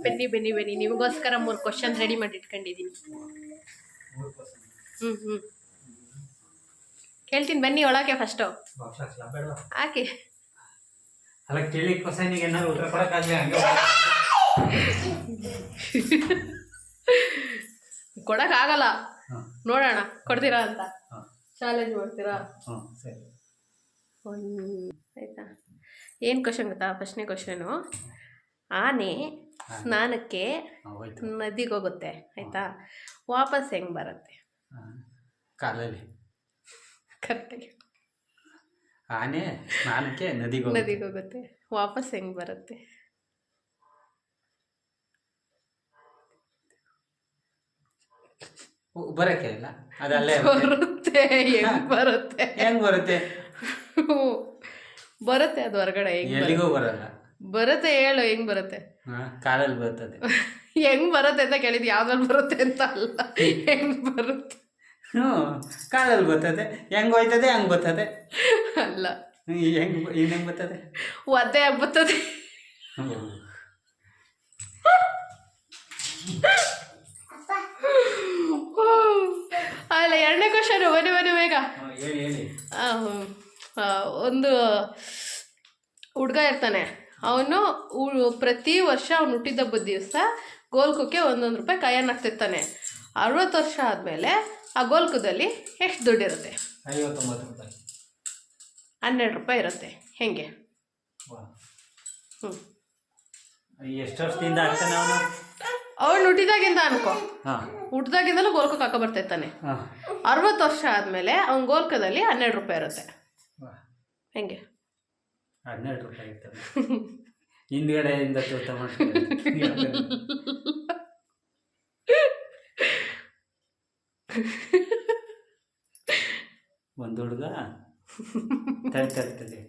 ಬನ್ನಿ ಬನ್ನಿ ಬನ್ನಿ, ನಿಮಗೋಸ್ಕರ 3 ಕ್ವಶನ್ ರೆಡಿ ಮಾಡಿ ಇಟ್ಕೊಂಡಿದ್ದೀನಿ. ಕೇಳ್ತೀನಿ ಬನ್ನಿ ಒಳಗೆ. ಫಸ್ಟು ಹಾಕಿ. ಕೊಡಕ್ಕಾಗಲ್ಲ, ನೋಡೋಣ ಕೊಡ್ತೀರಾ ಅಂತ. ಚಾಲೆಂಜ್ ಮಾಡ್ತೀರಾ? ಆಯ್ತಾ? ಏನು ಕ್ವಶನ್ ಗೊತ್ತಾ? ಫಸ್ಟ್ನೇ ಕ್ವಶನು, ಆನೆ ಸ್ನಾನಕ್ಕೆ ನದಿಗೆ ಹೋಗುತ್ತೆ, ಆಯ್ತಾ? ವಾಪಸ್ ಹೆಂಗೆ ಬರುತ್ತೆ? ಕಾಲಲ್ಲಿ. ಕರೆಕ್ಟಾಗಿ. ಆನೆ ಸ್ನಾನಕ್ಕೆ ನದಿಗೆ ಹೋಗುತ್ತೆ, ವಾಪಸ್ ಹೆಂಗೆ ಬರುತ್ತೆ? ಬರಕ್ಕೆ ಇಲ್ಲ, ಅದಲ್ಲೇ ಬರುತ್ತೆ. ಹೆಂಗ್ ಬರುತ್ತೆ? ಬರುತ್ತೆ ಅದು ಹೊರಗಡೆ. ಎಲ್ಲಿಗೂ ಬರಲ್ಲ. ಬರುತ್ತೆ, ಹೇಳು ಹೆಂಗ್ ಬರುತ್ತೆ? ಕಾಲಲ್ಲಿ ಬರ್ತದೆ. ಹೆಂಗ್ ಬರುತ್ತೆ ಅಂತ ಕೇಳಿದ್, ಯಾವ್ದ್ರಲ್ಲಿ ಬರುತ್ತೆ ಅಂತ ಅಲ್ಲ, ಹೆಂಗ್ ಬರುತ್ತೆ? ಕಾಲಲ್ಲಿ ಬರ್ತದೆ. ಹೆಂಗ್ ಹೋಯ್ತದೆ ಹಂಗ್ ಬರ್ತದೆ. ಅಲ್ಲ, ಹೆಂಗ್ ಬರ್ತದೆ? ಒದ್ದೆ ಆಗಿ ಬರ್ತದೆ. ಅಲ್ಲ, ಎರಡನೇ ಕ್ವಶನ್. ಬನ್ನಿ ಬೇಗ. ಒಂದು ಹುಡ್ಗ ಇರ್ತಾನೆ, ಅವನು ಪ್ರತಿ ವರ್ಷ ಅವ್ನು ಹುಟ್ಟಿದಬ್ಬದ ದಿವಸ ಗೋಲ್ಕಕ್ಕೆ 1 ರೂಪಾಯಿ ಕಾಯನ್ನು ಹಾಕ್ತಿರ್ತಾನೆ. 60 ವರ್ಷ ಆದಮೇಲೆ ಆ ಗೋಲ್ಕದಲ್ಲಿ ಎಷ್ಟು ದುಡ್ಡಿರುತ್ತೆ? 59 ರೂಪಾಯಿ. 12 ರೂಪಾಯಿ ಇರುತ್ತೆ. ಹೆಂಗೆ? ಎಷ್ಟು ವರ್ಷದಿಂದ ಆಗ್ತಾನೆ ಅವನು? ಅವನು ಹುಟ್ಟಿದಾಗಿಂದ ಅನ್ಕೋ, ಹುಟ್ಟಿದಾಗಿಂದಲೂ ಗೋಲ್ಕಕ್ಕೆ ಹಾಕೋ ಬರ್ತಿರ್ತಾನೆ. 60 ವರ್ಷ ಆದಮೇಲೆ ಅವ್ನ ಗೋಲ್ಕದಲ್ಲಿ 12 ರೂಪಾಯಿ ಇರುತ್ತೆ. ಹೆಂಗೆ? 12 ರೂಪಾಯಿ ಇರ್ತದೆ. ಹಿಂದ್ಗಡೆಯಿಂದ ತೂತ ಮಾಡ್ತಾರೆ. ಒಂದು ಹುಡುಗ ತರ್ತದೆ,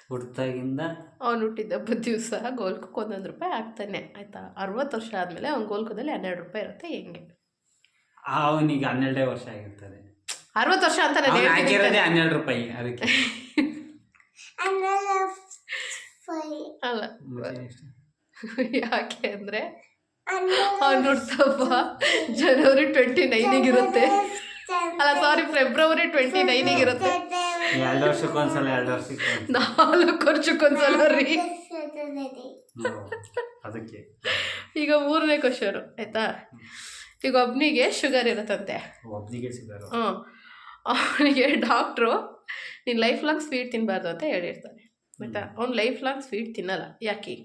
ಹುಟ್ಟಿದಾಗಿಂದ ಅವ್ನು ಹುಟ್ಟಿದಬ್ಬದ ದಿವಸ ಗೋಲ್ಕಕ್ಕೆ 1 ರೂಪಾಯಿ ಹಾಕ್ತಾನೆ, ಆಯ್ತಾ? 60 ವರ್ಷ ಆದಮೇಲೆ ಅವ್ನ ಗೋಲ್ಕದಲ್ಲಿ 12 ರೂಪಾಯಿ ಇರುತ್ತೆ. ಹೆಂಗೆ? ಅವನಿಗೆ 12 ವರ್ಷ ಆಗಿರ್ತದೆ. 60 ವರ್ಷ ಅಂತ ಹಾಕಿರೋದೇ 12 ರೂಪಾಯಿ. ಅದಕ್ಕೆ ಅಲ್ಲ, ಯಾಕೆ ಅಂದರೆ ಅವ್ನು ಹುಟ್ಟುಹಬ್ಬ ಜನವರಿ 29 ಇರುತ್ತೆ. ಅಲ್ಲ, ಸಾರಿ, ಫೆಬ್ರವರಿ 29 ಇರುತ್ತೆ. 2 ವರ್ಷಕ್ಕೊಂದ್ಸಲ, 2 ವರ್ಷಕ್ಕೆ 4 ವರ್ಷಕ್ಕೊಂದ್ಸಲ ರೀ. ಅದಕ್ಕೆ ಈಗ 3ನೇ ಕ್ವಶನ್, ಆಯ್ತಾ? ಈಗ ಒಬ್ನಿಗೆ ಶುಗರ್ ಇರುತ್ತಂತೆ. ಅವನಿಗೆ ಡಾಕ್ಟ್ರು ನೀನು ಲೈಫ್ ಲಾಂಗ್ ಸ್ವೀಟ್ ತಿನ್ನಬಾರ್ದು ಅಂತ ಹೇಳಿರ್ತಾನೆ, ಆಯ್ತಾ? ಅವ್ನು ಲೈಫ್ ಲಾಂಗ್ ಸ್ವೀಟ್ ತಿನ್ನಲ್ಲ. ಯಾಕೆ?